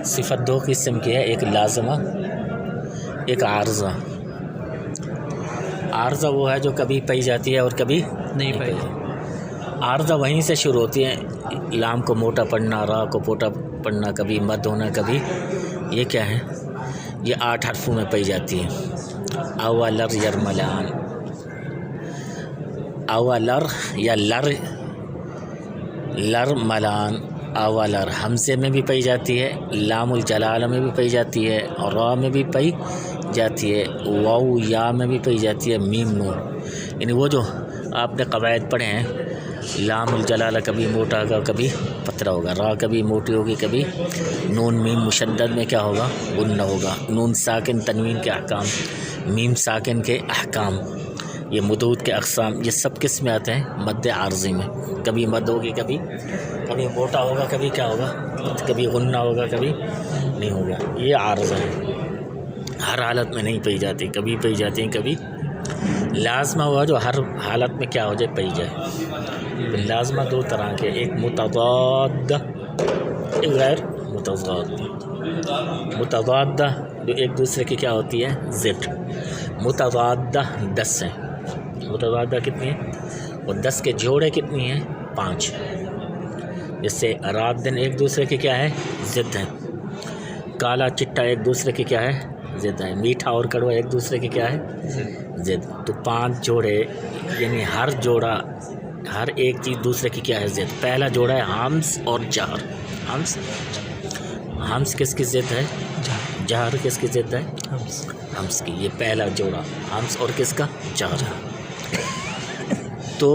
صفت دو قسم کی ہے، ایک لازمہ ایک عارضہ۔ عارضہ وہ ہے جو کبھی پئی جاتی ہے اور کبھی نہیں پئی جاتی۔ عارضہ وہیں سے شروع ہوتی ہے، لام کو موٹا پڑھنا، را کو موٹا پڑھنا، کبھی مد ہونا، کبھی یہ کیا ہے، یہ 8 حرفوں میں پئی جاتی ہے۔ اولر یرملان، اولر یا لر، لر ملان، اولر حمزے میں بھی پئی جاتی ہے، لام الجلالہ میں بھی پئی جاتی ہے، اور را میں بھی پئی جاتی ہے، واو یا میں بھی پئی جاتی ہے، میم نون، یعنی وہ جو آپ نے قواعد پڑھے ہیں، لام الجلالہ کبھی موٹا ہوگا کبھی پتلا ہوگا، را کبھی موٹی ہوگی کبھی، نون میم مشدد میں کیا ہوگا، غنہ ہوگا، نون ساکن تنوین کے احکام، میم ساکن کے احکام، یہ مدود کے اقسام، یہ سب کس میں آتے ہیں، مد عارضی میں، کبھی مد ہوگی کبھی موٹا ہوگا کبھی کیا ہوگا، کبھی غنہ ہوگا کبھی نہیں ہوگا، یہ عارضہ ہے، ہر حالت میں نہیں پئی جاتی، کبھی پئی جاتی ہیں کبھی۔ لازمہ ہوا جو ہر حالت میں کیا ہو جائے، پئی جائے۔ لازمہ دو طرح کے، ایک متضاد ایک غیر متضاد۔ متضادہ جو ایک دوسرے کی کیا ہوتی ہے، ضد۔ متضادہ 10 ہیں، متضادہ کتنی ہیں، اور 10 کے جوڑے کتنی ہیں، 5۔ جس سے رات دن ایک دوسرے کے کیا ہے، ضد ہیں۔ کالا چٹا ایک دوسرے کے کیا ہے، ضد ہیں۔ میٹھا اور کڑوا ایک دوسرے کے کیا ہے، ضد۔ تو 5 جوڑے، یعنی ہر جوڑا، ہر ایک چیز دوسرے کی کیا ہے، ضد۔ پہلا جوڑا ہے ہمس اور جہر۔ ہمس کس کی ضد ہے، جہر کس کی ضد ہے، ہمس کی۔ یہ پہلا جوڑا ہمس اور کس کا، جہر۔ تو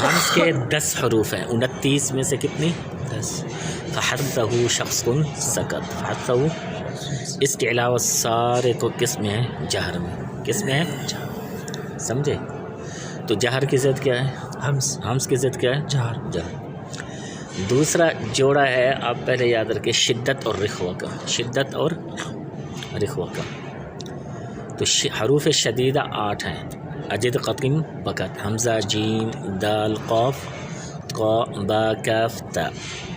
ہمس کے 10 حروف ہیں، 29 میں سے کتنی، 10۔ فحرثہ شخص سکت، فحرثہ، اس کے علاوہ سارے کو کس میں ہے، جہر میں، کس میں ہے، سمجھے۔ تو جہر کی ضد کیا ہے، ہمس کی ضد کیا ہے، جہر۔ دوسرا جوڑا ہے، آپ پہلے یاد رکھیں، شدت اور رخوہ کا، شدت اور رخوہ کا۔ تو حروف شدیدہ 8 ہیں، اجد قطن بکت، حمزہ جیم دال قاف قا با کاف تا،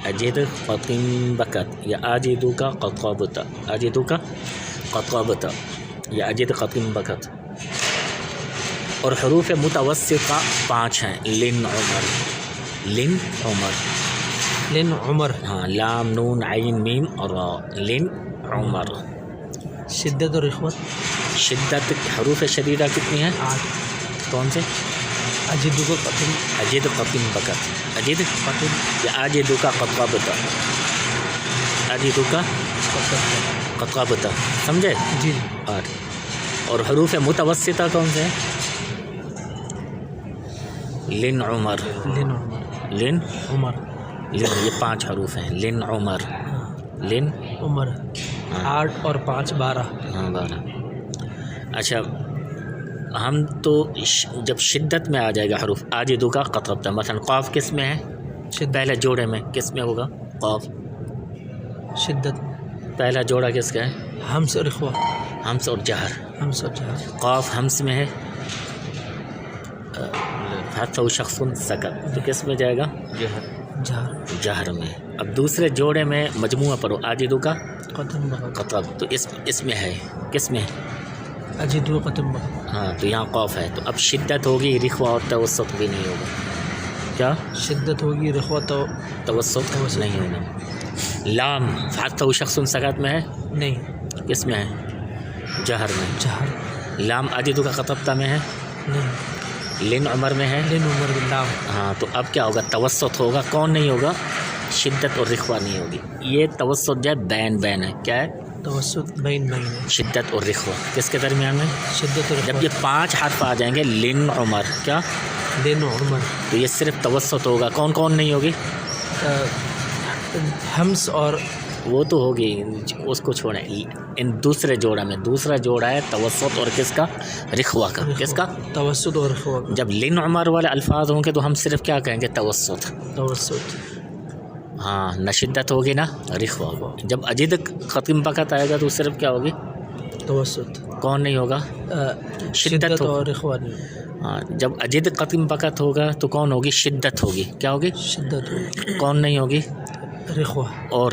اجد قطن بکت، یا اجدو کا قطابتا، اجدو کا قطابتا، یا اجد قطن بکت۔ اور حروف متوسطہ 5 ہیں، لن عمر، لن عمر، لن عمر، ہاں، لام نون عین میم اور را، لن عمر۔ شدت اور رخوت، شدت حروف شدیدہ کتنی ہیں، 8۔ کون سے، اجدو کو قتل، اجد قطن بکت، اجد قتل، یا اجدو کا قطابتا، اجدو کا قطابتا، سمجھے، جی 8۔ اور حروف متوسطہ کون سے ہیں، لن عمر، لن عمر، لن عمر، لن، یہ 5 حروف ہیں، لن عمر، لن عمر، 8 اور 5 12۔ ہاں 12۔ اچھا، ہم تو جب شدت میں آ جائے گا حروف، آجدو کا قطبتا، مثلا قاف کس میں ہے، پہلے جوڑے میں کس میں ہوگا، قاف، شدت، پہلا جوڑا کس کا ہے، ہمس اور رخوہ، ہمس اور جہر۔ ہمس اور جہر، قاف ہمس میں ہے، حرثہ شخص سکت، تو کس میں جائے گا، جہر، جہر میں۔ اب دوسرے جوڑے میں مجموعہ پڑھو، آجدو کا قتل بغت، قطب، تو اس میں ہے، کس میں، اجدو قتل بغت، ہاں، تو یہاں قاف ہے، تو اب شدت ہوگی، رخوہ اور توسط بھی نہیں ہوگا، کیا، شدت ہوگی، رخوہ تو توسط نہیں ہوگا۔ لام حرثہ شخص سکت میں ہے، نہیں، کس میں ہے، جہر میں۔ جہر، لام اجدو کا قطبتا میں ہے، نہیں، لن عمر میں ہے، لن عمر باللام، ہاں، تو اب کیا ہوگا، توسط ہوگا، کون نہیں ہوگا، شدت اور رخوہ نہیں ہوگی۔ یہ توسط جو ہے بین ہے، کیا ہے، توسط بین ہے، شدت اور رخوہ کس کے درمیان میں، شدت اور جب یہ 5 حرف آ جائیں گے، لن عمر، کیا، لن عمر، تو یہ صرف توسط ہوگا، کون کون نہیں ہوگی، ہمس اور وہ تو ہوگی، اس کو چھوڑیں، ان دوسرے جوڑا میں، دوسرا جوڑا ہے توسط اور کس کا، رخوہ کا، کس کا، توسط اور رخوہ، جب لن عمر والے الفاظ ہوں گے تو ہم صرف کیا کہیں گے، توسط، توسط، ہاں، نہ شدت ہوگی نہ رخوہ۔ جب اجد ختم بکت آئے گا تو صرف کیا ہوگی، توسط، کون نہیں ہوگا، شدت اور رخوہ نہیں، ہاں، جب اجد ختم بکت ہوگا تو کون ہوگی، شدت ہوگی، کیا ہوگی، شدت ہوگی، کون نہیں ہوگی، رخوہ، اور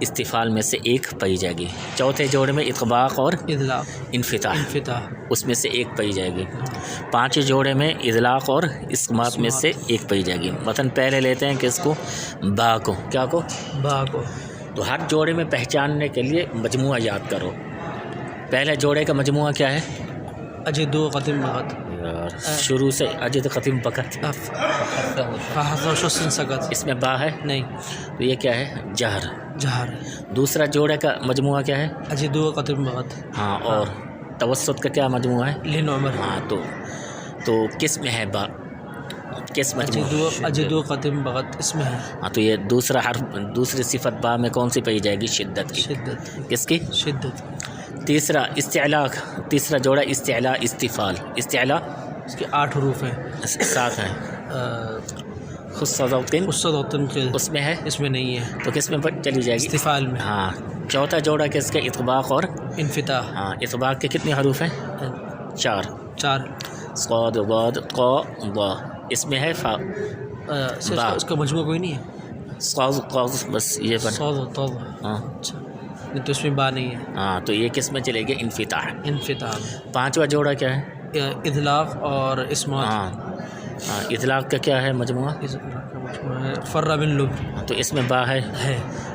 استفال میں سے ایک پائی جائے گی. چوتھے جوڑے میں اطباق اور اطلاق انفتاح انفتاح اس میں سے ایک پائی جائے گی. پانچویں جوڑے میں اطلاق اور اسمات میں سے ایک پائی جائے گی. مثلاً پہلے لیتے ہیں کس کو؟ با کو. کیا کو؟ با کو. تو ہر جوڑے میں پہچاننے کے لیے مجموعہ یاد کرو. پہلے جوڑے کا مجموعہ کیا ہے؟ اجد و قدیم بغت یار شروع سے اجد قدیم بقت. فحظ و شخص سقط. اس میں با ہے نہیں. تو یہ کیا ہے؟ جہر. جہر. دوسرا جوڑے کا مجموعہ کیا ہے؟ اجد و قدیم بغت. ہاں اور توسط کا کیا مجموعہ ہے؟ لن عمر. ہاں تو کس میں ہے با؟ کس مجموعہ؟ اجد و قدیم بغت اس میں ہے. ہاں تو یہ دوسرا حرف دوسری صفت با میں کون سی پائی جائے گی؟ شدت کی. شدت. کس کی؟ شدت. تیسرا استعلاء. تیسرا جوڑا استعلاء استفال. استعلاء اس کے 8 حروف ہیں. 7 ہیں. خصوصاً استاد وطن کے اس میں ہے. اس میں نہیں ہے. تو کس میں چلی جائے گی؟ استفال میں. ہاں. چوتھا جوڑا کس کے؟ اطباق اور انفتاح. ہاں. اطباق کے کتنے حروف ہیں؟ 4. 4. صاد ضاد قا ضا. اس میں ہے فا. با. اس کا مجموعہ کوئی نہیں ہے. صاد قاف بس یہ بن. صاد و طاء. ہاں اچھا نہیں تو اس میں با نہیں ہے. ہاں تو یہ کس میں چلے گی؟ انفتاح. انفتاح. پانچواں جوڑا کیا ہے؟ اطلاق اور اسمات. ہاں اطلاق کا کیا ہے مجموعہ؟ فرّ بن لب. تو اس میں با ہے.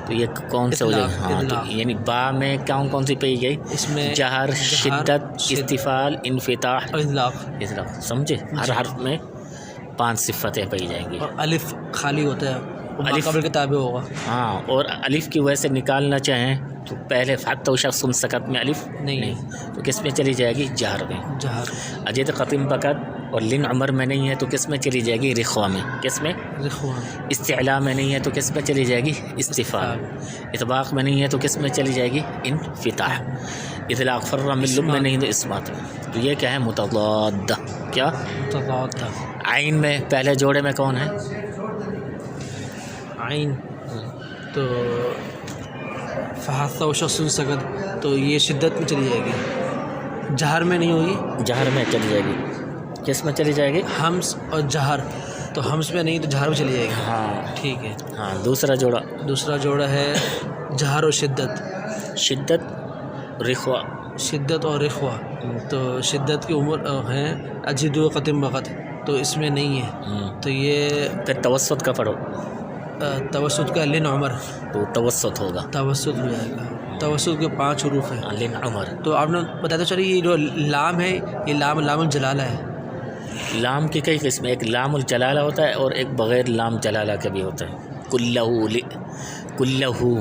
تو یہ کون سے ہو جائے گا؟ ہاں تو یعنی با میں کون سی پائی گئی؟ اس میں جہر، شدت، استفال، انفتاح اور اطلاق. اطلاق. سمجھے؟ ہر حرف میں 5 صفتیں پائی جائیں گی. اور الف خالی ہوتا ہے. الف قبل کے تابع ہوگا. ہاں اور الف کی وجہ سے نکالنا چاہیں تو پہلے فحت و شخص سکت میں الف نہیں. تو کس میں چلی جائے گی؟ جہر میں. جہر. اجد قطم بقت اور لن عمر میں نہیں ہے تو کس میں چلی جائے گی؟ رخوہ میں. کس میں؟ رخوہ. استعلاء میں نہیں ہے تو کس میں چلی جائے گی؟ استفال. اطباق میں نہیں ہے تو کس میں چلی جائے گی؟ انفتاح. اطلاق. فرّ من لب میں نہیں تو اسمات میں. تو یہ کیا ہے؟ متضاد. کیا؟ متضاد. عین میں پہلے جوڑے میں کون ہے؟ عین. تو فحث و شخص سقط تو یہ شدت میں چلی جائے گی. جہر میں نہیں ہوگی. جہر میں چلی جائے گی. کس میں چلی جائے گی؟ ہمس اور جہر. تو ہمس میں نہیں تو جہر میں چلی جائے گی. ہاں ٹھیک ہے. ہاں. دوسرا جوڑا دوسرا جوڑا ہے جہر و شدت. شدت رخوہ. شدت اور رخوہ. تو شدت کی عمر ہیں اجد و قدیم بغت تو اس میں نہیں ہے. تو یہ پھر توسط کا پڑھو. توسط کا لن عمر. تو توسط ہوگا. توسط ہو جائے گا. توسط کے 5 حروف ہیں. لن عمر. تو آپ نے بتاتے چلیے یہ جو لام ہے یہ لام الجلالہ ہے. لام کی کئی قسم. ایک لام الجلالہ ہوتا ہے اور ایک بغیر لام جلالہ کا بھی ہوتا ہے. کلہو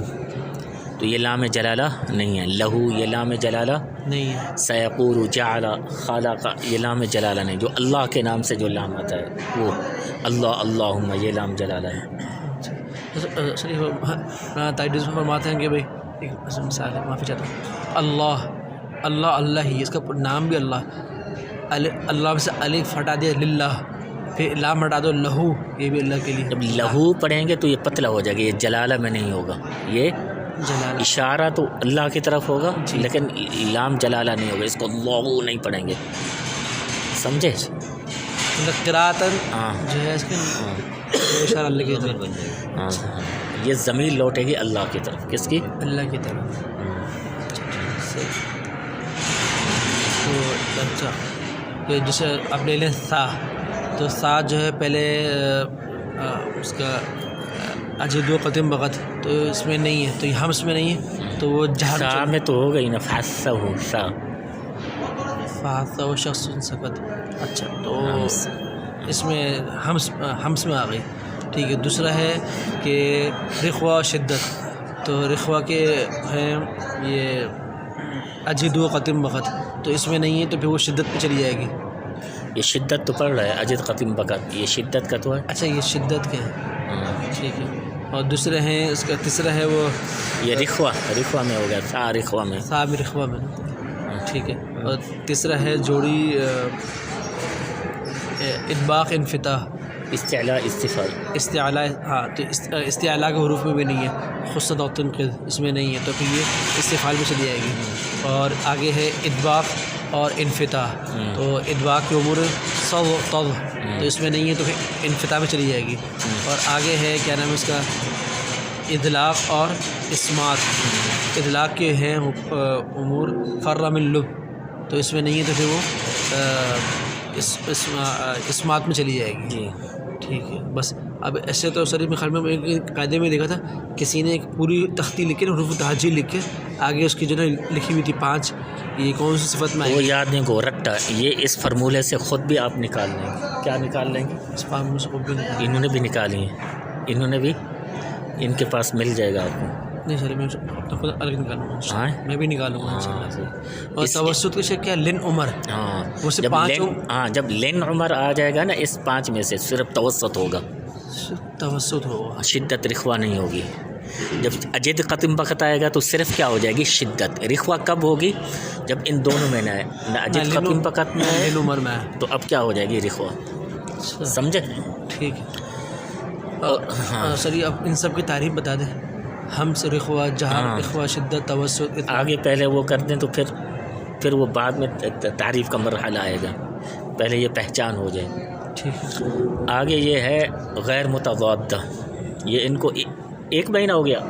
تو یہ لام جلالہ نہیں ہے. لہو یہ لام جلالہ نہیں ہے. سیقول جعل خالق یہ لام جلالہ نہیں. جو اللہ کے نام سے جو لام آتا ہے وہ اللہ اللہم یہ لام جلالہ ہے. تائیڈز میں فرماتے ہیں کہ بھائی ایک مثال ہے. معافی چاہتا ہوں. اللہ ہی اس کا نام بھی اللہ. اللہ سے الف ہٹا دیا للہ. پھر لام ہٹا دو لہو یہ بھی اللہ کے لیے. جب لہو پڑھیں گے تو یہ پتلا ہو جائے گا. یہ جلالہ میں نہیں ہوگا. یہ جلالہ اشارہ تو اللہ کی طرف ہوگا لیکن لام جلالہ نہیں ہوگا. اس کو لہو نہیں پڑھیں گے. سمجھے؟ قراءتاً ہاں جو ہے اس کے اشارہ اللہ کی طرف بن جائے گا. ہاں یہ ضمیر لوٹے گی اللہ کی طرف. کس کی؟ اللہ کی طرف. تو اچھا کہ جیسے آپ لے لیں سا. تو سا جو ہے پہلے اس کا اجد و قدیم بغت تو اس میں نہیں ہے. تو یہ ہمس میں نہیں ہے تو وہ جہر سا میں تو ہو گئی نا. فحسہ ہو سا. فحسہ و شخص سقط. اچھا تو اس میں ہمس میں آ گئی. ٹھیک ہے. دوسرا ہے کہ رخوہ شدت. تو رخوہ کے ہیں یہ اجد و قدیم بغت تو اس میں نہیں ہے تو پھر وہ شدت پہ چلی جائے گی. یہ شدت تو پڑھ رہا ہے اجد قدیم بغت. یہ شدت کا تو ہے. اچھا یہ شدت کے ہے. ٹھیک ہے. اور دوسرے ہیں اس کا تیسرا ہے وہ یہ رخوہ میں ہو گیا. سا رخوہ میں. صاحب رخوہ میں. ٹھیک ہے. اور تیسرا ہے جوڑی اطباق انفتاح. استعلاء استفال. استعلاء. ہاں تو استعلاء کے حروف میں بھی نہیں ہے. خصت و تنقید اس میں نہیں ہے تو پھر یہ استفال میں چلی جائے گی. اور آگے ہے اطباق اور انفتاح. تو اطباق کی عمر صو طو تو اس میں نہیں ہے تو پھر انفتاح میں چلی جائے گی. اور آگے ہے کیا نام ہے اس کا ادلاق اور اسمات. ادلاق کے ہیں امور فر من لب، تو اس میں نہیں ہے تو پھر وہ اسمات میں چلی جائے گی. جی ٹھیک ہے. بس اب ایسے تو سر میں خیال میں ایک قاعدے میں دیکھا تھا، کسی نے ایک پوری تختی لکھ کے حروف تہجی لکھ کے آگے اس کی جو ہے لکھی ہوئی تھی 5، یہ کون سی صفت میں آئی؟ وہ یاد نہیں کو رٹا. یہ اس فرمولے سے خود بھی آپ نکال لیں گے. کیا نکال لیں گے؟ اس فارمولے سے خود بھی نہیں. انہوں نے بھی نکالی ہیں، انہوں نے بھی، ان کے پاس مل جائے گا آپ کو. نہیں سر میں اپنا خود الگ نکالوں گا. ہاں میں بھی نکالوں گا انشاءاللہ. اور اس- توسط کے شکل کیا لن عمر، ہاں وہ سے جب 5 لین، ہاں جب لین عمر آ جائے گا نا اس 5 میں سے صرف توسط ہوگا، توسط ہوگا. شدت رخوہ نہیں ہوگی. جب اجد قتم بخت آئے گا تو صرف کیا ہو جائے گی؟ شدت. رخوہ کب ہوگی؟ جب ان دونوں میں نہ ہے، نہ اجد قتم بخت میں ہے لن عمر میں ہے. تو اب کیا ہو جائے گی؟ رخوہ. سمجھے؟ ٹھیک ہے. سر یہ اب ان سب کی تعریف بتا دیں. ہم سے رخوہ، جہر، ہاں. اخوہ، شدت، توسط. آگے پہلے وہ کر دیں تو پھر وہ بعد میں تعریف کا مرحلہ آئے گا. پہلے یہ پہچان ہو جائے. ٹھیک ہے. آگے یہ ہے غیر متضادہ. یہ ان کو ایک مہینہ ہو گیا.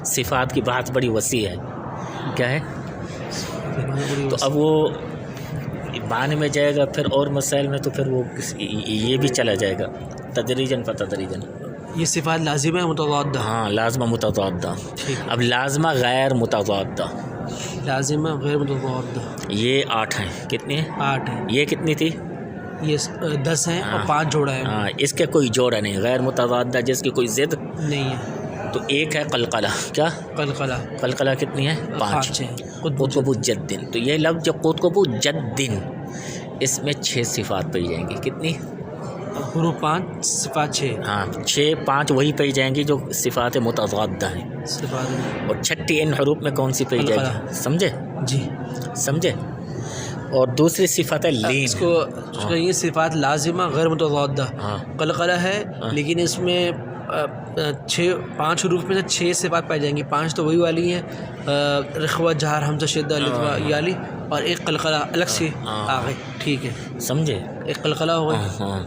صفات کی بات بڑی وسیع ہے. کیا ہے؟ تو اب وہ معنی میں جائے گا، پھر اور مسائل میں تو پھر وہ یہ بھی چلا جائے گا تدریجاً فتدریجاً. یہ صفات لازمہ ہے متضادہ؟ ہاں لازمہ متضادہ. ٹھیک ہے. اب لازمہ غیر متضادہ لازمہ غیر متضادہ یہ 8 ہیں. کتنی ہیں؟ 8 ہیں. یہ کتنی تھی؟ یہ 10 ہیں اور 5 جوڑا ہے. ہاں اس کے کوئی جوڑا نہیں. غیر متضادہ جس کی کوئی ضد نہیں ہے. تو ایک ہے قلقلہ. کیا قلقلہ؟ قلقلہ کتنی ہے؟ 5 ہیں. قطب جدن. تو یہ لفظ جو قطب جدن، اس میں 6 صفات پائی جائیں گی. کتنی؟ حروف 5، صفات 6. ہاں 6 5 وہی پائی جائیں گی جو صفات متضادہ ہیں. صفات. اور چھٹی ان حروف میں کون سی پائی جائے گی؟ سمجھے؟ جی سمجھے؟ اور دوسری صفت ہے لین. اس کو یہ صفات لازمہ غیر متضادہ ہاں قلقلہ ہے، لیکن اس میں 5 حروف میں سے 6 صفات پائی جائیں گی. 5 تو وہی والی ہیں، رخوہ، جہر، حمزہ، شدہ، لطفہ، یالی، اور ایک قلقلہ الگ سے آ گئی. ٹھیک ہے. سمجھے؟ ایک قلقلہ ہو گئی. ہاں.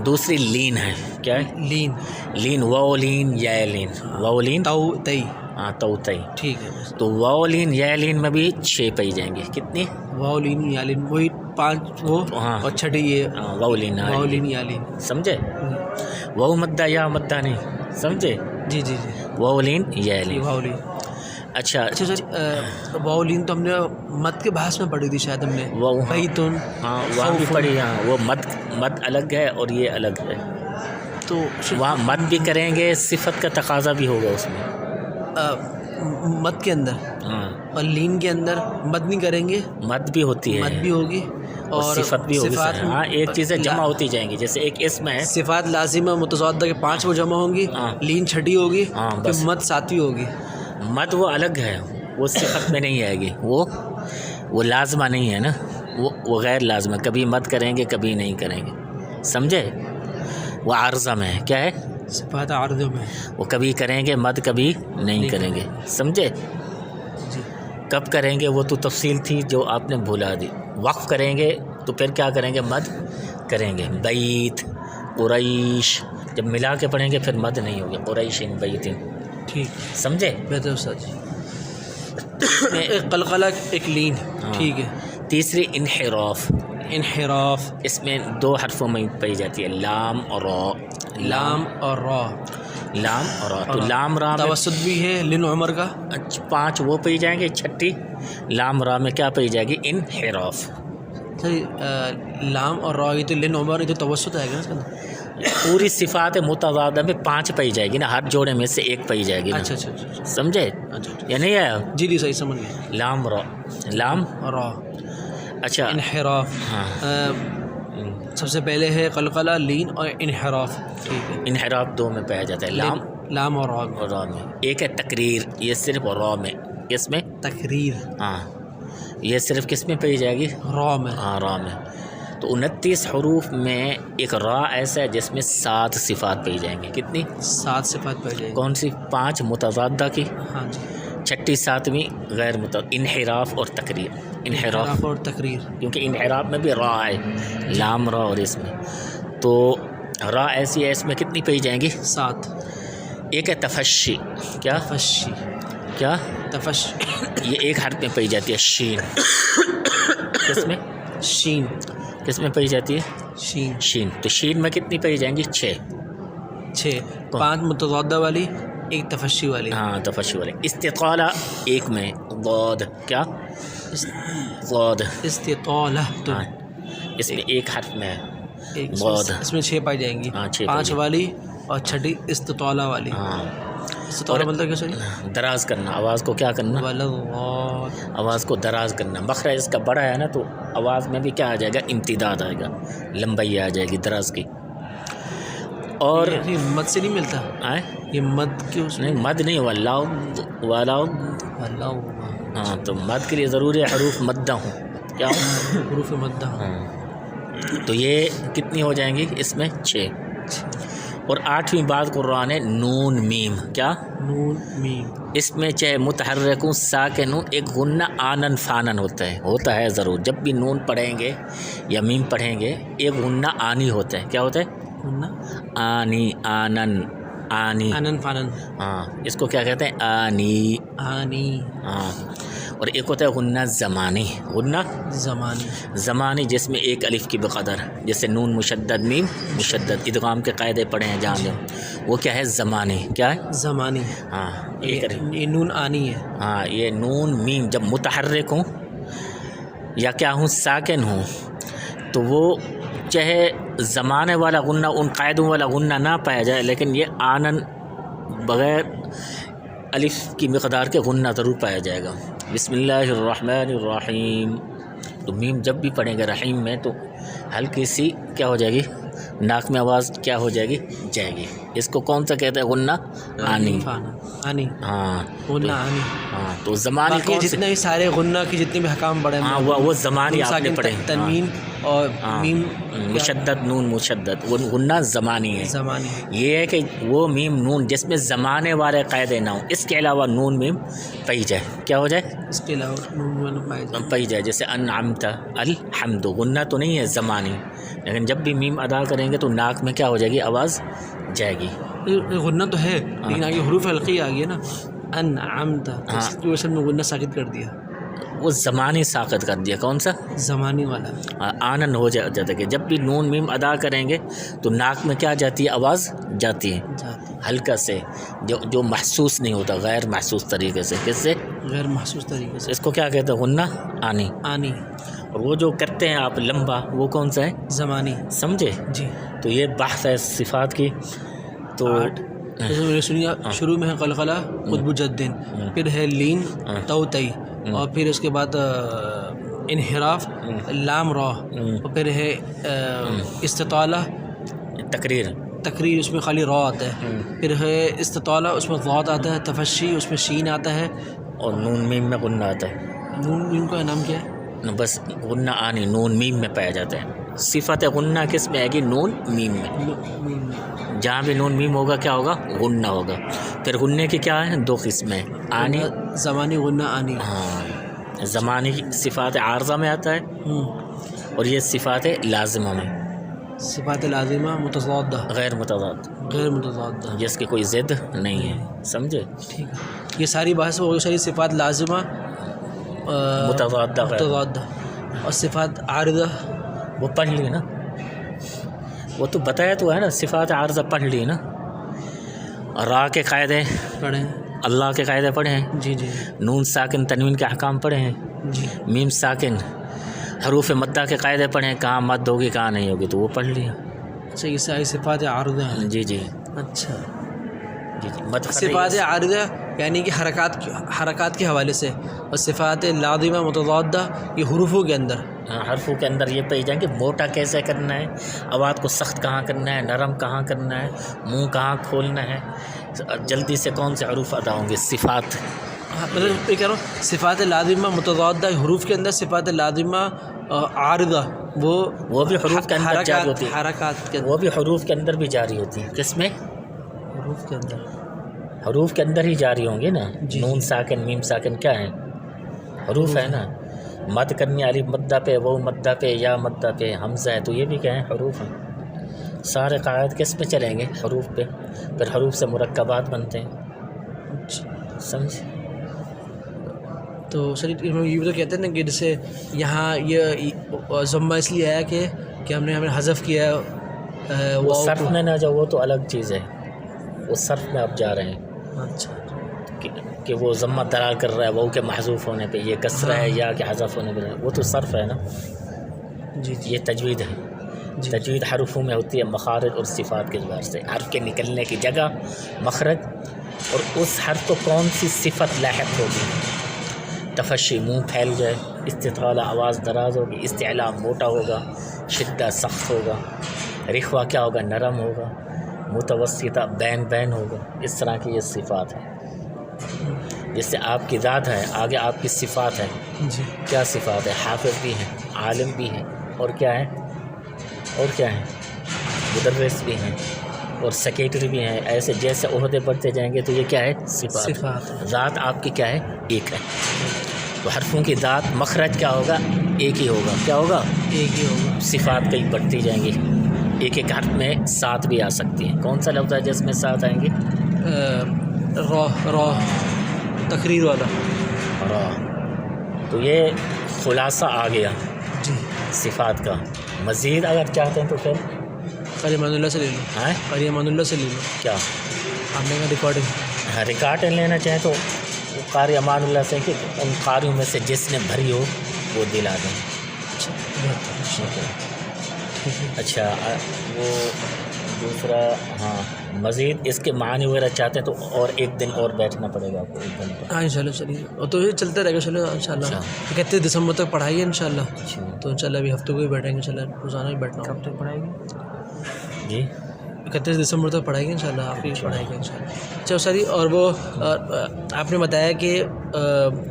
دوسری لین ہے. کیا ہے؟ لین. لین واو لین یا لین. واو لین تو تئی. ہاں تو تئی. ٹھیک ہے. تو واو لین یا لین میں بھی 6 پائی جائیں گے. کتنی؟ واو لین یا لین، وہی 5 وہ، ہاں. اور چھٹی یہ واو لین. واو لین یا لین. سمجھے؟ واو مدہ یا مدہ نہیں. سمجھے؟ جی جی جی. واو لین یا یہ لین. واو لین. اچھا اچھا سر، واو لین تو ہم نے مد کے بحث میں پڑھی تھی شاید ہم نے. وہ بیتن. ہاں وہاں بھی پڑھی. ہاں وہ مد الگ ہے اور یہ الگ ہے. تو وہاں مد بھی کریں گے، صفت کا تقاضا بھی ہوگا اس میں. مد کے اندر ہاں اور لین کے اندر مد نہیں کریں گے، مد بھی ہوتی ہے مد بھی ہوگی اور صفت بھی ہوگی. ہاں ایک چیزیں جمع ہوتی جائیں گی. جیسے ایک اسم ہے، صفات لازمہ متضادہ کے 5 وہ جمع ہوں گی. ہاں. لین چھٹی ہوگی. ہاں پھر بس. مد 7ویں ہوگی. مد وہ الگ ہے، وہ صفت میں نہیں آئے گی. وہ لازمہ نہیں ہے نا، وہ غیر لازمہ. کبھی مد کریں گے کبھی نہیں کریں گے. سمجھے؟ وہ عارضہ میں ہے. کیا ہے؟ صفات عارضہ میں. وہ کبھی کریں گے مد، کبھی نہیں کریں گے. سمجھے؟ جی. کب کریں گے وہ تو تفصیل تھی جو آپ نے بھلا دی. وقف کریں گے تو پھر کیا کریں گے؟ مد کریں گے. بیت، قریش، جب ملا کے پڑھیں گے پھر مد نہیں ہوگی. قریش بیت. ٹھیک. سمجھے؟ بہتر استاد جی. ایک قلقلہ، ایک لین. ٹھیک ہے. تیسری انحراف. انحراف. اس میں 2 حرفوں میں پائی جاتی ہے، لام اور را. لام اور را. لام اور را. تو لام را میں توسط بھی ہے لن عمر کا. 5 وہ پائی جائیں گے. چھٹی لام را میں کیا پائی جائے گی؟ انحراف. لام اور را یہ تو لن عمر، یہ تو توسط آئے گا نا اس کے اندر. پوری صفات متضادہ میں 5 پائی جائے گی نا، ہر جوڑے میں سے 1 پائی جائے گی نا. اچھا اچھا اچھا. سمجھے؟ اچھا. یا نہیں آیا؟ جی جی صحیح سمجھ گیا. لام را. لام را. اچھا. انحراف. ہاں. سب سے پہلے ہے قلقلہ، لین اور انحراف. ٹھیک ہے. انحراف 2 میں پایا جاتا ہے، لام اور را. اور را میں. ایک ہے تقریر، یہ صرف را میں. کس میں؟ تقریر. ہاں یہ صرف کس میں پائی جائے گی؟ را میں. ہاں را میں. تو 29 حروف میں ایک را ایسا ہے جس میں 7 صفات پائی جائیں گے. کتنی؟ 7 صفات پائی جائیں گی. کون سی؟ 5 متضادہ کی، ہاں جی. چھٹی 7ویں غیر انحراف اور تقریر. انحراف اور تقریر. کیونکہ انحراف میں بھی را ہے، لام را اور اس میں. تو را ایسی ہے، اس میں کتنی پائی جائیں گی؟ 7. ایک ہے تفشی. کیا تفشی. کیا تفشی. یہ ایک حرف میں پڑھی جاتی ہے شین. کس میں؟ شین. کس میں پڑھی جاتی ہے؟ شین. شین. تو شین میں کتنی پڑھی جائیں گی؟ 6. 6. 5 متضادہ والی، ایک تفشی والی. ہاں تفشی والی. استطالہ ایک میں ضاد. کیا؟ ضاد. استطالہ. تو ہاں اس میں ایک حرف میں ہے ایک ضاد. اس میں 6 پائی جائیں گی. ہاں 6 5 والی اور چھٹی استطالہ والی. ہاں. استطالہ مطلب کیا سوری؟ دراز کرنا آواز کو. کیا کرنا؟ والضاد. آواز کو دراز کرنا. مخرج اس کا بڑا ہے نا تو آواز میں بھی کیا آ جائے گا؟ امتداد آئے گا، لمبائی آ جائے گی دراز کی. اور یہ مد سے نہیں ملتا؟ آئے یہ مد کیوں اس میں؟ نہیں مد نہیں ہوا، لاؤ والاؤ. ہاں تو مد کے لیے ضروری ہے حروف مدہ ہوں. کیا ہوں؟ حروف مدہ. ہاں تو یہ کتنی ہو جائیں گی اس میں؟ 6. اور 8ویں بات قرآن ہے نون میم. کیا؟ نون میم. اس میں چاہے متحرک ہوں ساکن ہوں ایک غنہ آنن فانن ہوتا ہے ضرور. جب بھی نون پڑھیں گے یا میم پڑھیں گے ایک غنہ آنی ہوتا ہے. کیا ہوتا ہے؟ آنی. آنن. آنی. آنن فانن. ہاں اس کو کیا کہتے ہیں؟ آنی. آنی. ہاں. اور ایک ہوتا ہے غنہ زمانی. غنہ زمانی. زمانی جس میں ایک الف کی بقدر، جیسے نون مشدد میم مشدد ادغام کے قاعدے پڑھے ہیں جان لیں. وہ کیا ہے؟ زمانی. کیا ہے؟ زمانی. ہاں ایک یہ نون آنی ہے. ہاں یہ نون میم جب متحرک ہوں یا کیا ہوں ساکن ہوں تو وہ چاہے زمانے والا غنہ ان قاعدوں والا غنہ نہ پایا جائے لیکن یہ آنن بغیر الف کی مقدار کے غنہ ضرور پایا جائے گا. بسم اللہ الرحمن الرحیم. تو میم جب بھی پڑھیں گے رحیم میں تو ہلکی سی کیا ہو جائے گی؟ ناک میں آواز کیا ہو جائے گی؟ جائے گی. اس کو کون سا کہتے ہیں؟ غنہ آنی. آنی. ہاں غنہ آنی. ہاں تو زمانی باقی کون سے؟ جتنے بھی سارے غنہ کی جتنے بھی حکام پڑھے ہاں وہ زمانی آپ نے پڑھے. تنوین اور میم مشدد نون مشدد وہ غنہ زمانی ہے. زمانی. یہ ہے کہ وہ میم نون جس میں زمانے والے قاعدے نہ ہوں. اس کے علاوہ نون میم پئی جائے. کیا ہو جائے؟ اس کے علاوہ نون پئی جائے. جیسے انعمت الحمد غنہ تو نہیں ہے زمانی لیکن جب بھی میم ادا کریں گے تو ناک میں کیا ہو جائے گی؟ آواز جائے گی. غنہ تو ہے لیکن آگے حروف حلقی آ گئی نا. انعمت اس کی وجہ سے میں غنہ ساکت کر دیا. وہ زمانی ساقط کر دیا. کون سا؟ زمانی والا. آنن ہو جاتا ہے کہ جب بھی نون میم ادا کریں گے تو ناک میں کیا جاتی ہے؟ آواز جاتی ہے ہلکا سے جو محسوس نہیں ہوتا، غیر محسوس طریقے سے. کس سے؟ غیر محسوس طریقے سے. اس کو کیا کہتے ہیں؟ غنہ آنی. آنی. اور وہ جو کرتے ہیں آپ لمبا وہ کون سا ہے؟ زمانی. سمجھے؟ جی. تو یہ بحث ہے صفات کی. تو سنیا شروع میں ہے قلقلہ قطب جدین، پھر ہے لین توتئی، اور پھر اس کے بعد انحراف لام را، اور پھر ہے استطالہ تقریر اس میں خالی را آتا ہے، پھر ہے استطالہ اس میں ضاد آتا ہے، تفشی اس میں شین آتا ہے، اور نون میم میں غنہ آتا ہے. نون میم کا نام کیا ہے؟ بس غنہ آنی نون میم میں پایا جاتا ہے. صفت غنہ کس میں آئے گی؟ نون میم میں. جہاں بھی نون میم ہوگا کیا ہوگا؟ غنہ ہوگا. پھر غنے کی کیا ہے؟ 2 قسمیں، آنی زمانی غنہ آنی. ہاں زمانی صفات عارضہ میں آتا ہے اور یہ صفات لازمہ میں. صفات لازمہ متضادہ غیر متضاد جس کی کوئی ضد نہیں ہے. سمجھے؟ ٹھیک ہے. یہ ساری بحث ہو گئی ساری صفات لازمہ متضادہ اور صفات عارضہ وہ پڑھ لی نا، وہ تو بتایا تو ہے نا. صفات عارضہ پڑھ لی نا. را کے قاعدے پڑھیں، اللہ کے قاعدے پڑھے ہیں. جی جی. نون ساکن تنوین کے احکام پڑھے ہیں. جی. میم ساکن حروف مدہ کے قاعدے پڑھے ہیں، کہاں مد ہوگی کہاں نہیں ہوگی تو وہ پڑھ لیا. اچھا یہ ساری صفات عارضہ ہیں. جی جی. اچھا جی جی. مد صفات عارضہ یعنی کہ حرکات کے حوالے سے، اور صفات لازمہ متضادہ یہ حروفوں کے اندر. حرفوں کے اندر یہ پڑھ جائیں کہ موٹا کیسے کرنا ہے، آواز کو سخت کہاں کرنا ہے، نرم کہاں کرنا ہے، منہ کہاں کھولنا ہے، جلدی سے کون سے حروف ادا ہوں گے. صفات مطلب یہ کہہ رہا ہوں صفات لازمہ متضادہ حروف کے اندر، صفات لازمہ عارضہ وہ بھی حروف کے اندر جاری ہوتی ہے. حرکات کے وہ بھی حروف کے اندر بھی جاری ہوتی ہیں. کس میں؟ حروف کے اندر. حروف کے اندر ہی جاری ہوں گے نا. نون ساکن میم ساکن کیا ہیں؟ حروف ہے نا. مد کرنی الف مدہ پہ، وہ مدہ پہ، یا مدہ پہ، حمزہ ہے تو یہ بھی کیا ہیں؟ حروف ہیں. سارے قواعد کس پہ چلیں گے؟ حروف پہ. پھر حروف سے مرکبات بنتے ہیں. سمجھ؟ تو سر یہ تو کہتے ہیں نا کہ جیسے یہاں یہ ضمہ اس لیے آیا کہ ہم نے حذف کیا ہے وہ صرف میں نہ جاؤ، وہ تو الگ چیز ہے. وہ صرف میں اب جا رہے ہیں اچھا کہ وہ ضمہ دلال کر رہا ہے وہ کہ محذوف ہونے پہ، یہ کسرہ ہے یا کہ حذف ہونے پہ، وہ تو صرف ہے نا. جی یہ تجوید ہے. جی. تجوید حروفوں میں ہوتی ہے مخارج اور صفات کے اعتبار سے. حرف کے نکلنے کی جگہ مخرج، اور اس حرف کو کون سی صفت لاحق ہوگی. تفشی منہ پھیل جائے، استطالہ آواز دراز ہوگی، استعلاء موٹا ہوگا، شدہ سخت ہوگا، رخوہ کیا ہوگا؟ نرم ہوگا، متوسطہ بین ہوگا. اس طرح کی یہ صفات ہیں. جس سے آپ کی ذات ہے، آگے آپ کی صفات ہے. جی. کیا صفات ہے؟ حافظ بھی ہیں، عالم بھی ہیں، اور کیا ہے؟ مدرس بھی ہیں اور سیکریٹری بھی ہیں. ایسے جیسے عہدے بڑھتے جائیں گے تو یہ کیا ہے؟ صفات. ذات آپ کی کیا ہے؟ ایک ہے. تو حرفوں کی ذات مخرج کیا ہوگا؟ ایک ہی ہوگا. کیا ہوگا؟ ایک ہی ہوگا. صفات کئی بڑھتی جائیں گی. ایک ایک حرف میں 7 بھی آ سکتی ہیں. کون سا لفظ ہے جس میں 7 آئیں گے؟ را تقریر والا را. تو یہ خلاصہ آ گیا جی صفات کا. مزید اگر چاہتے ہیں تو پھر قاری امان اللہ سے لے لو. ہاں قاری امان اللہ سے لے لو. کیا آپ نے کہا ریکارڈنگ. ریکارڈ لینا چاہیں تو قاری امان اللہ سے کہ ان قاریوں میں سے جس نے بھری ہو وہ دلا دیں. اچھا وہ دوسرا. ہاں مزید اس کے معنی وغیرہ چاہتے ہیں تو اور ایک دن اور بیٹھنا پڑے گا آپ کو. ایک دن ہاں ان شاء اللہ. چلیے اور تو یہ چلتا رہے گا. چلو ان شاء اللہ 31 دسمبر تک پڑھائیے ان شاء اللہ. تو ان شاء اللہ ابھی ہفتوں کو ہی بیٹھیں گے ان شاء اللہ. روزانہ ہی بیٹھنا. کب تک پڑھائیں گے؟ جی 31 دسمبر تک پڑھائیں گے ان شاء اللہ. آپ ہی پڑھائیں گے ان شاء اللہ. اچھا سر اور وہ آپ نے بتایا کہ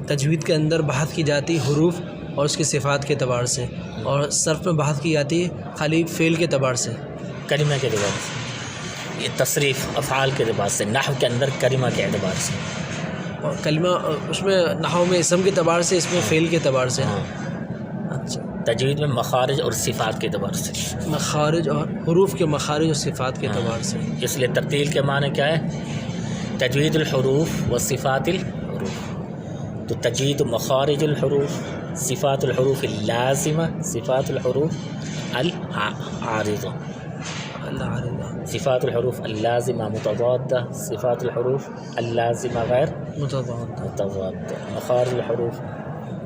تجوید کے اندر بحث کی جاتی حروف اور اس کی صفات کے اعتبار سے، اور صرف میں بحث کی جاتی ہے خالی فعل کے اعتبار سے، کلمہ کے اعتبار سے. یہ تصریف افعال کے اعتبار سے. نحو کے اندر کلمہ کے اعتبار سے. اور کلمہ اس میں نحو میں اسم کے اعتبار سے، اس میں فعل کے اعتبار سے. اچھا. تجوید میں مخارج اور صفات کے اعتبار سے. مخارج اور حروف کے مخارج اور صفات کے اعتبار سے. اس لیے ترتیل کے معنی کیا ہے؟ تجوید الحروف و صفات الحروف. تو تجوید مخارج الحروف، صفات الحروف اللازمہ، صفات الحروف العارضہ. صفات الحروف اللازمہ متضادہ، صفات الحروف اللازمہ غیر متضادہ. مخارج الحروف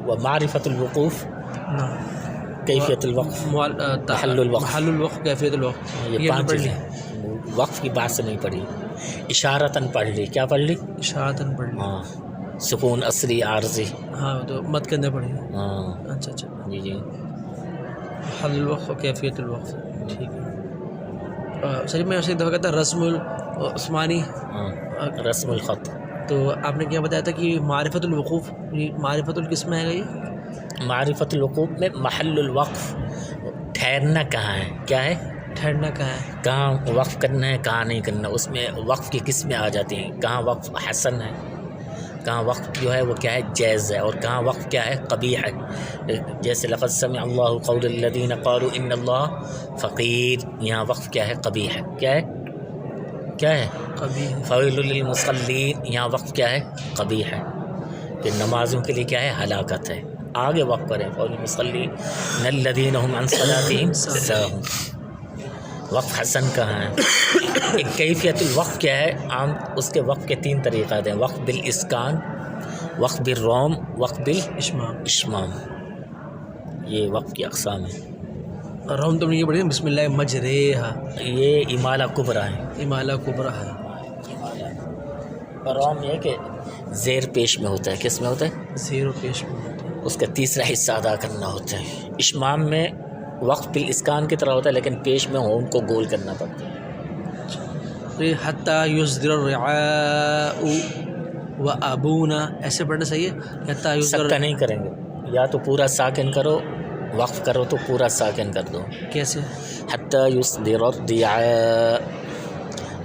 و معرفت الوقوف، کیفیت الوقف، محل الوقف. محل الوقف، کیفیت الوقف. یہ 5 چیزیں. وقف کی بات سے نہیں پڑھی. اشارتاً پڑھ لی. کیا پڑھ لی؟ اشارتاً پڑھ لی. ہاں. سکون اصلی عارضی. ہاں تو مت کرنے پڑی. ہاں اچھا اچھا. جی جی. محل الوقف و کیفیت الوقف. ٹھیک ہے سر. میں اسے دفعہ کہتا رسم العثمانی، رسم الخط. تو آپ نے کیا بتایا تھا کہ معرفت الوقوف، معرفت القسم میں ہے یہ؟ معرفت الوقوف میں محل الوقف، ٹھہرنا کہاں ہے. کیا ہے؟ ٹھہرنا کہاں ہے، کہاں وقف کرنا ہے کہاں نہیں کرنا. اس میں وقف کی قسمیں آ جاتی ہیں. کہاں وقف حسن ہے، کہاں وقف جو ہے وہ کیا ہے جائز ہے، اور کہاں وقف کیا ہے قبیح ہے. جیسے لقد سمع اللہ قول الذین قالوا ان اللہ فقیر. یہاں وقف کیا ہے قبیح ہے. کیا ہے؟ کیا ہے؟ قبیح. فویل للمصلین. یہاں وقف کیا ہے قبیح ہے، کہ نمازوں کے لیے کیا ہے ہلاکت ہے. آگے وقف کریں فویل للمصلین الذین هم عن صلاتهم ساہون. وقف حسن کہاں ہے؟ ایک کیفیت الوقف کیا ہے؟ عام اس کے وقف کے 3 طریقات ہیں. وقف بالاسکان، وقف بالروم، وقف بالاشمام. یہ وقف کی اقسام ہیں. روم تم نے یہ پڑھی بسم اللہ مجریہا، یہ امالہ کبریٰ ہے. امالہ کبریٰ ہے. روم یہ کہ زیر پیش میں ہوتا ہے. کس میں ہوتا ہے؟ زیر و پیش میں ہوتا ہے. اس کا تیسرا حصہ ادا کرنا ہوتا ہے. اشمام میں وقف بالاسکان کی طرح ہوتا ہے لیکن پیش میں ہون کو گول کرنا پڑتا ہے. حتیٰ یصدر الرعاء و ابونا، ایسے پڑھنا صحیح ہے؟ حتیٰ یصدر. سکتا نہیں کریں گے. یا تو پورا ساکن کرو، وقف کرو تو پورا ساکن کر دو. کیسے؟ حتیٰ یصدر الرعاء.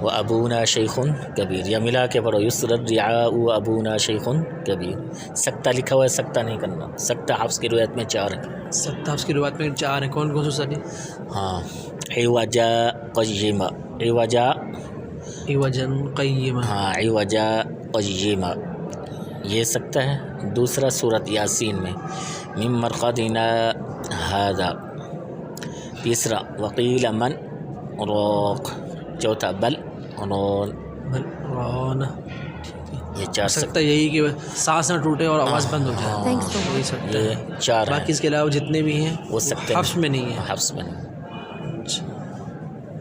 و ابونا شیخ کبیر، یا ملا کے پڑھو یسر الرعاء و ابونا شیخ کبیر. سکتہ لکھا ہوا ہے، سکتہ نہیں کرنا. سکتہ حفظ کی روایت میں 4 ہے. سکتہ اس کی روایت میں 4 ہیں. کون کون سے سر؟ ہاں عوجا قیمہ، عوجا، عوجن قیمہ. ہاں عوجا قیمہ یہ سکتہ ہے. دوسرا سورۃ یاسین میں من مرقدنا ھذا. تیسرا وقیل من راق. چوتھا بل رون. بل رون. یہ 4 سکتہ یہی کہ سانس نہ ٹوٹے اور آواز بند ہو جائے. یہی سکتہ ہے. یہ 4 باقی اس کے علاوہ جتنے بھی ہیں وہ سکتے حفظ میں نہیں ہیں. حفظ میں نہیں. اچھا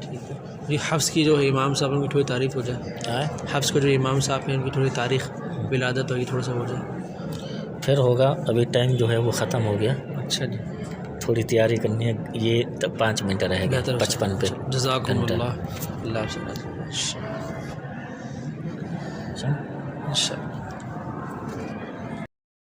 ٹھیک ہے. یہ حفظ کی جو امام صاحب ان کی تھوڑی تعریف ہو جائے. حفظ کو جو امام صاحب ہیں ان کی تھوڑی تاریخ ولادت ہوگی تھوڑا سا ہو جائے پھر ہوگا. ابھی ٹائم جو ہے وہ ختم ہو گیا. اچھا جی. تھوڑی تیاری کرنی ہے. یہ 5 منٹ رہے گا 55 پہ. جزاکم گھنٹہ. اللہ. اللہ حافظ.